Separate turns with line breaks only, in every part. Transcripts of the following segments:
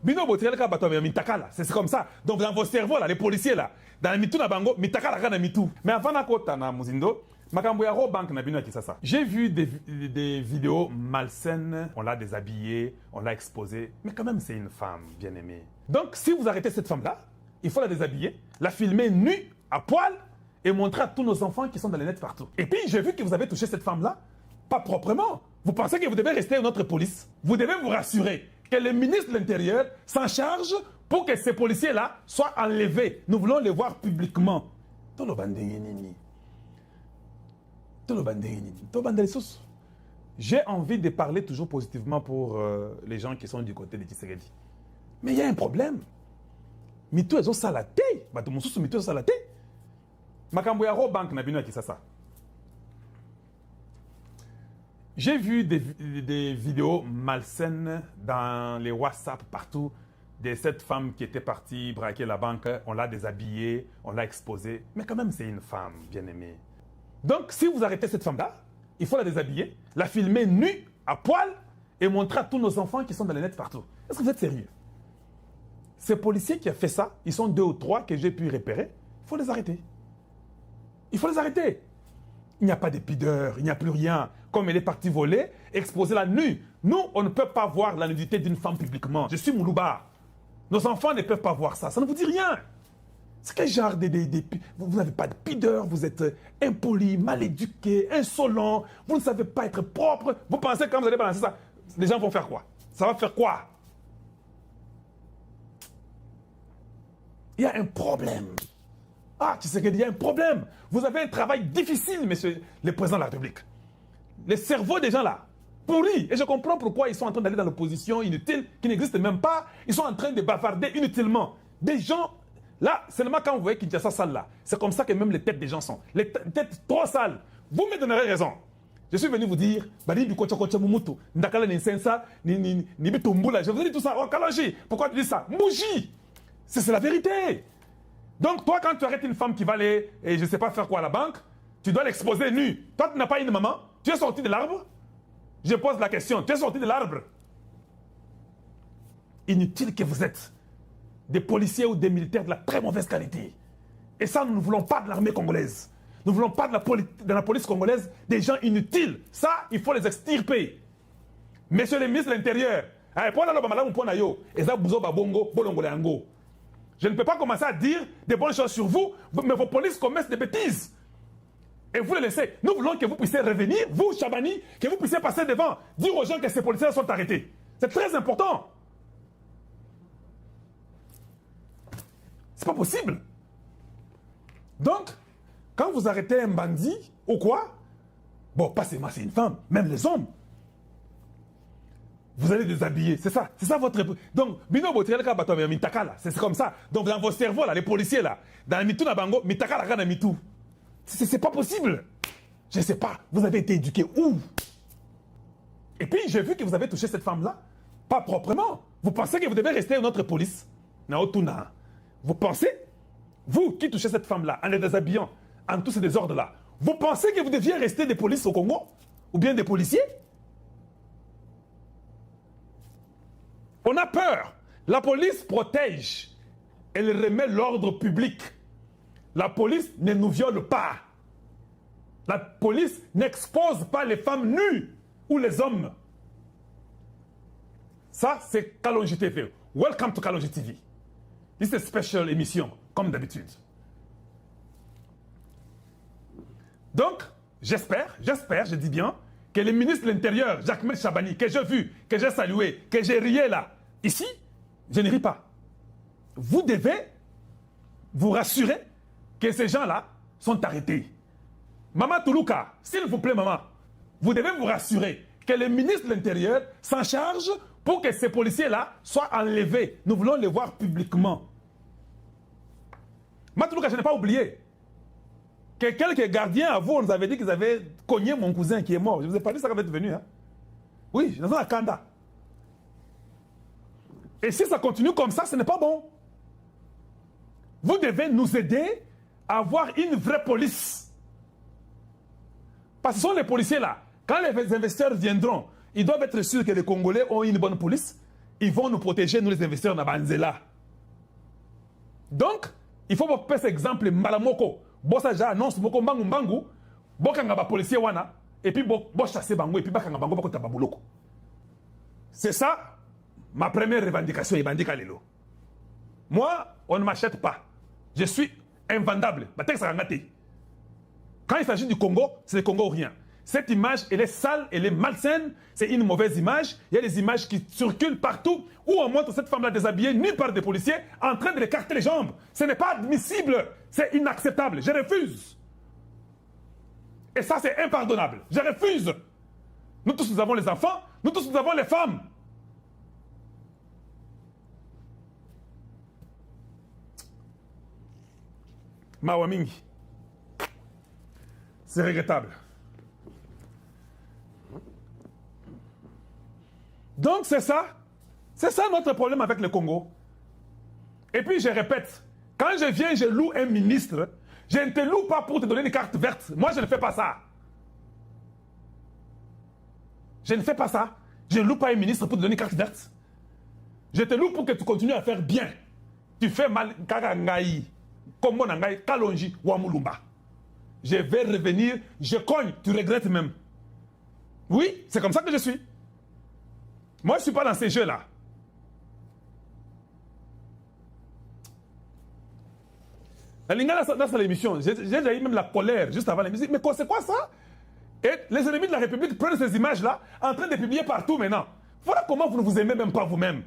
bino botirel ka bato mitaka là, c'est comme ça. Donc dans vos cerveaux là, les policiers là, dans la mitou na bango, mitaka la kana mitou. Mais avant na kota na muzindo, makambo ya Robank na bino qui ça. J'ai vu des vidéos malsaines, on l'a déshabillée, on l'a exposée, mais quand même c'est une femme bien aimée. Donc si vous arrêtez cette femme là, il faut la déshabiller, la filmer nue, à poil, et montrer à tous nos enfants qui sont dans les nets partout. Et puis j'ai vu que vous avez touché cette femme là, pas proprement. Vous pensez que vous devez rester notre police? Vous devez vous rassurer que le ministre de l'Intérieur s'en charge pour que ces policiers-là soient enlevés. Nous voulons les voir publiquement. J'ai envie de parler toujours positivement pour les gens qui sont du côté de Tshisekedi. Mais il y a un problème. Mito ezo salate. Bato mususu mito ezo salate. Makambo ya Robank na bino qui ça. J'ai vu des vidéos malsaines dans les WhatsApp partout de cette femme qui était partie braquer la banque. On l'a déshabillée, on l'a exposée. Mais quand même, c'est une femme bien aimée. Donc, si vous arrêtez cette femme-là, il faut la déshabiller, la filmer nue, à poil, et montrer à tous nos enfants qui sont dans les nets partout. Est-ce que vous êtes sérieux? Ces policiers qui ont fait ça, ils sont 2 ou 3 que j'ai pu repérer. Il faut les arrêter. Il faut les arrêter. Il n'y a pas de pudeur, il n'y a plus rien. Comme elle est partie voler, exposer la nue. Nous, on ne peut pas voir la nudité d'une femme publiquement. Je suis Moulouba. Nos enfants ne peuvent pas voir ça. Ça ne vous dit rien. C'est quel genre vous n'avez pas de pudeur, vous êtes impoli, mal éduqué, insolent. Vous ne savez pas être propre. Vous pensez que quand vous allez balancer ça, les gens vont faire quoi? Ça va faire quoi? Il y a un problème. Ah, tu sais qu'il y a un problème. Vous avez un travail difficile, monsieur le président de la République. Les cerveaux des gens là, pourris. Et je comprends pourquoi ils sont en train d'aller dans l'opposition inutile, qui n'existe même pas. Ils sont en train de bavarder inutilement. Des gens, là, seulement quand vous voyez Kinshasa sale là, c'est comme ça que même les têtes des gens sont. Les têtes trop sales. Vous me donnerez raison. Je suis venu vous dire, je vous ai dit tout ça. Oh, Kalonji, pourquoi tu dis ça? Bougie. C'est la vérité. Donc, toi, quand tu arrêtes une femme qui va aller, et je ne sais pas faire quoi à la banque, tu dois l'exposer nue. Toi, tu n'as pas une maman. Tu es sorti de l'arbre. Je pose la question. Tu es sorti de l'arbre. Inutile que vous êtes. Des policiers ou des militaires de la très mauvaise qualité. Et ça, nous ne voulons pas de l'armée congolaise. Nous ne voulons pas de la police congolaise des gens inutiles. Ça, il faut les extirper. Monsieur le ministre de l'Intérieur, je ne peux pas commencer à dire des bonnes choses sur vous, mais vos polices commettent des bêtises. Et vous les laissez. Nous voulons que vous puissiez revenir, vous, Chabani, que vous puissiez passer devant, dire aux gens que ces policiers sont arrêtés. C'est très important. C'est pas possible. Donc, quand vous arrêtez un bandit, ou quoi, bon, pas seulement c'est une femme, même les hommes, vous allez déshabiller, c'est ça votre... Donc, bino botirel ka bato mitaka là, c'est comme ça. Donc dans vos cerveaux là, les policiers là, dans la mitou na bango, mitaka la kana mitou. C'est pas possible. Je sais pas, vous avez été éduqué où? Et puis j'ai vu que vous avez touché cette femme là, pas proprement. Vous pensez que vous devez rester notre police? Naotuna. Vous pensez, vous qui touchez cette femme là, en les déshabillant, en tous ces désordres là, vous pensez que vous deviez rester des polices au Congo? Ou bien des policiers? On a peur. La police protège. Elle remet l'ordre public. La police ne nous viole pas. La police n'expose pas les femmes nues ou les hommes. Ça, c'est Kalonji TV. Welcome to Kalonji TV. This is a special émission, comme d'habitude. Donc, j'espère, je dis bien, que le ministre de l'Intérieur, Jacques Chabani, que j'ai vu, que j'ai salué, que j'ai rié là, ici, je ne ris pas. Vous devez vous rassurer que ces gens-là sont arrêtés. Maman Toulouka, s'il vous plaît, maman, vous devez vous rassurer que le ministre de l'Intérieur s'en charge pour que ces policiers-là soient enlevés. Nous voulons les voir publiquement. Maman Toulouka, je n'ai pas oublié que quelques gardiens à vous, on nous avait dit qu'ils avaient cogné mon cousin qui est mort. Je ne vous ai pas dit ça quand vous êtes venu. Hein? Oui, dans un Kanda. Et si ça continue comme ça, ce n'est pas bon. Vous devez nous aider à avoir une vraie police. Parce que ce sont les policiers là. Quand les investisseurs viendront, ils doivent être sûrs que les Congolais ont une bonne police. ils vont nous protéger, nous les investisseurs dans Banzela. Donc, il faut faire cet exemple malamoko. Bossa ja annonce moko mbangu mbangu, bokanga ba policier wana et puis bo chasser bango et puis bakanga bango bako tababuloko. C'est ça ma première revendication Ibandika Lelo. Moi, on ne m'achète pas. Je suis invendable. Quand il s'agit du Congo, c'est le Congo ou rien. Cette image, elle est sale, elle est malsaine, c'est une mauvaise image. Il y a des images qui circulent partout où on montre cette femme-là déshabillée, nue par des policiers, en train de l'écarter les jambes. Ce n'est pas admissible, c'est inacceptable. Je refuse. Et ça, c'est impardonnable. Je refuse. Nous tous, nous avons les enfants, nous tous, nous avons les femmes. Mawamingi. C'est regrettable. Donc c'est ça notre problème avec le Congo. Et puis je répète, quand je viens, je loue un ministre, je ne te loue pas pour te donner une carte verte. Moi, je ne fais pas ça. Je ne fais pas ça. Je ne loue pas un ministre pour te donner une carte verte. Je te loue pour que tu continues à faire bien. Tu fais mal, Karangaï, Kombo Nangaï, Kalonji, Wamulumba. Je vais revenir, je cogne, tu regrettes même. Oui, c'est comme ça que je suis. Moi, je ne suis pas dans ces jeux-là. Dans l'émission, j'ai déjà eu même la colère juste avant l'émission. Mais c'est quoi ça? Et les ennemis de la République prennent ces images-là en train de publier partout maintenant. Voilà comment vous ne vous aimez même pas vous-même.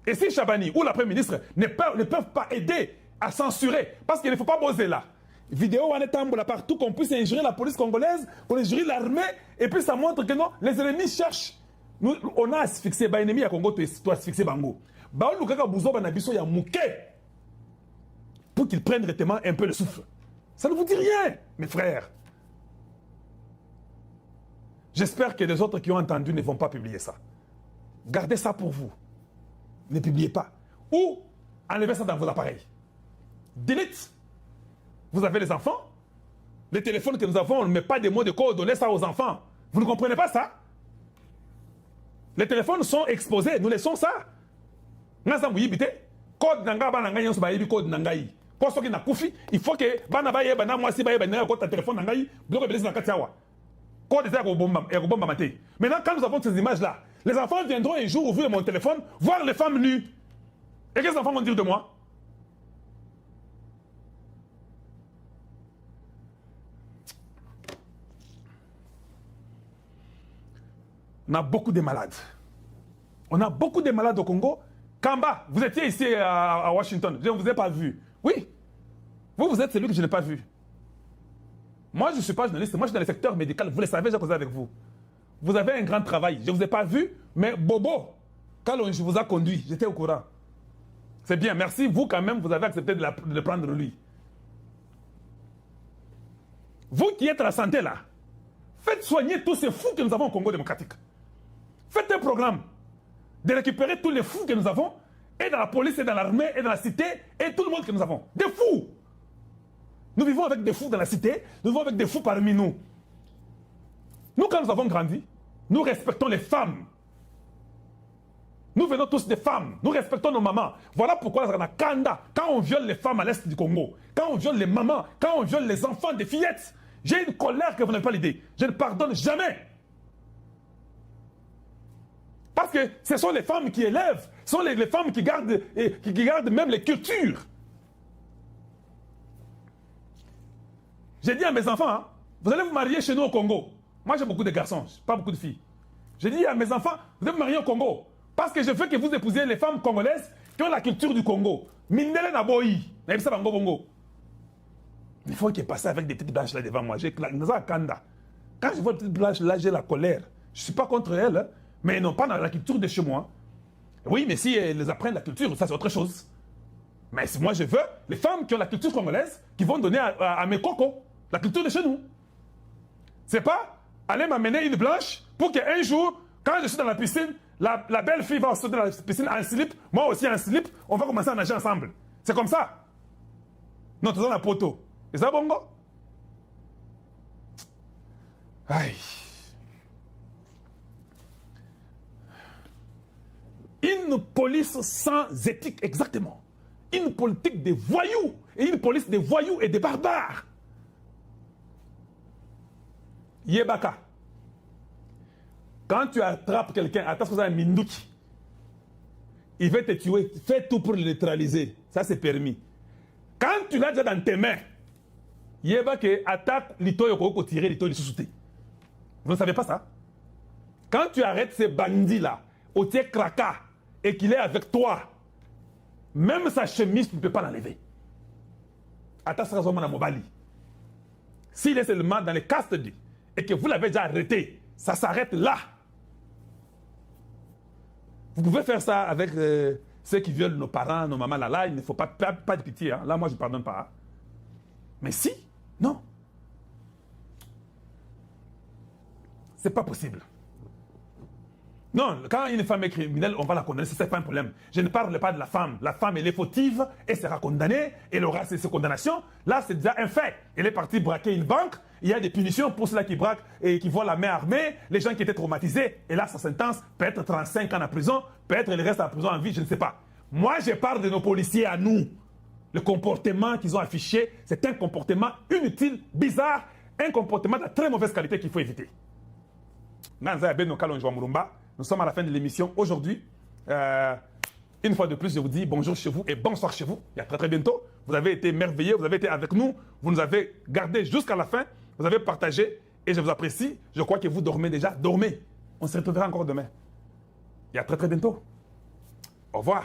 Et si Chabani ou la Premier ministre ne peuvent pas aider à censurer, parce qu'il ne faut pas poser là. Vidéo en étant partout qu'on puisse injurer la police congolaise, qu'on injurer l'armée, et puis ça montre que non, les ennemis cherchent. Nous, on a asphyxié, les ennemis à Congo, tu as asphyxié Bango. Pour qu'ils prennent directement un peu le souffle. Ça ne vous dit rien, mes frères. J'espère que les autres qui ont entendu ne vont pas publier ça. Gardez ça pour vous. Ne publiez pas. Ou enlevez ça dans vos appareils. Delete. Vous avez les enfants. Les téléphones que nous avons, on ne met pas des mots de code, donnez ça aux enfants. Vous ne comprenez pas ça? Les téléphones sont exposés, nous laissons ça. Code nanga bananga yonso ba yebi code nangai. Posto ki na kufi, il faut que bana ba yeba na mwasi ba yeba na code téléphone nangai, bloquer beleza na katiawa. Code za ko bomba maté. Maintenant quand nous avons ces images là, les enfants viendront un jour ouvrir mon téléphone, voir les femmes nues. Et qu'est-ce que les enfants vont dire de moi? On a beaucoup de malades. On a beaucoup de malades au Congo. Kamba, vous étiez ici à Washington. Je ne vous ai pas vu. Oui. Vous êtes celui que je n'ai pas vu. Moi, je ne suis pas journaliste. Moi, je suis dans le secteur médical. Vous le savez, j'ai causé avec vous. Vous avez un grand travail. Je ne vous ai pas vu, mais Bobo, quand je vous a conduit, j'étais au courant. C'est bien. Merci. Vous, quand même, vous avez accepté de le prendre lui. Vous qui êtes à la santé, là, faites soigner tous ces fous que nous avons au Congo démocratique. Faites un programme de récupérer tous les fous que nous avons, et dans la police, et dans l'armée, et dans la cité, et tout le monde que nous avons. Des fous! Nous vivons avec des fous dans la cité, nous vivons avec des fous parmi nous. Nous, quand nous avons grandi, nous respectons les femmes. Nous venons tous des femmes, nous respectons nos mamans. Voilà pourquoi quand on viole les femmes à l'est du Congo, quand on viole les mamans, quand on viole les enfants des fillettes, j'ai une colère que vous n'avez pas l'idée. Je ne pardonne jamais. Parce que ce sont les femmes qui élèvent, ce sont les femmes qui gardent même les cultures. J'ai dit à mes enfants, hein, vous allez vous marier chez nous au Congo. Moi j'ai beaucoup de garçons, pas beaucoup de filles. J'ai dit à mes enfants, vous allez vous marier au Congo. Parce que je veux que vous épousiez les femmes congolaises qui ont la culture du Congo. Mindele Naboyi, il faut qu'il passe avec des petites blanches là devant moi. Quand je vois des petites blanches là, j'ai la colère. Je ne suis pas contre elles, hein, mais elles n'ont pas la culture de chez moi. Oui, mais si elles apprennent la culture, ça c'est autre chose. Mais moi je veux les femmes qui ont la culture congolaise, qui vont donner à mes cocos la culture de chez nous. C'est pas aller m'amener une blanche pour qu'un jour, quand je suis dans la piscine, la belle fille va sauter dans la piscine en slip, moi aussi en slip, on va commencer à nager ensemble. C'est comme ça. Non, tu as la poteau. Et ça, bongo? Aïe. Une police sans éthique, exactement. Une politique des voyous. Et une police des voyous et des barbares. Yebaka. Quand tu attrapes quelqu'un, attends ce que c'est un Minduki. Il va te tuer. Fais tout pour le neutraliser. Ça, c'est permis. Quand tu l'as déjà dans tes mains, Yebaka attaque l'ito yoko tirer l'ito l'issouté. Vous ne savez pas ça? Quand tu arrêtes ces bandits-là, au tiers kraka, et qu'il est avec toi, même sa chemise, tu ne peux pas l'enlever. Attends, Mobali. S'il est seulement dans les custody et que vous l'avez déjà arrêté, ça s'arrête là. Vous pouvez faire ça avec ceux qui violent nos parents, nos mamans, là, il ne faut pas de pitié. Hein. Là, moi, je ne pardonne pas. Hein. Mais si, non. C'est pas possible. Non, quand une femme est criminelle, on va la condamner, c'est pas un problème. Je ne parle pas de la femme. La femme, elle est fautive, elle sera condamnée, elle aura ses condamnations. Là, c'est déjà un fait. Elle est partie braquer une banque, il y a des punitions pour ceux-là qui braquent et qui voient la main armée, les gens qui étaient traumatisés. Et là, sa sentence peut être 35 ans en prison, peut-être elle reste en prison en vie, je ne sais pas. Moi, je parle de nos policiers à nous. Le comportement qu'ils ont affiché, c'est un comportement inutile, bizarre, un comportement de très mauvaise qualité qu'il faut éviter. Nous sommes à la fin de l'émission aujourd'hui. Une fois de plus, je vous dis bonjour chez vous et bonsoir chez vous. Et à très très bientôt. Vous avez été merveilleux, vous avez été avec nous. Vous nous avez gardés jusqu'à la fin. Vous avez partagé et je vous apprécie. Je crois que vous dormez déjà. Dormez. On se retrouvera encore demain. Et à très très bientôt. Au revoir.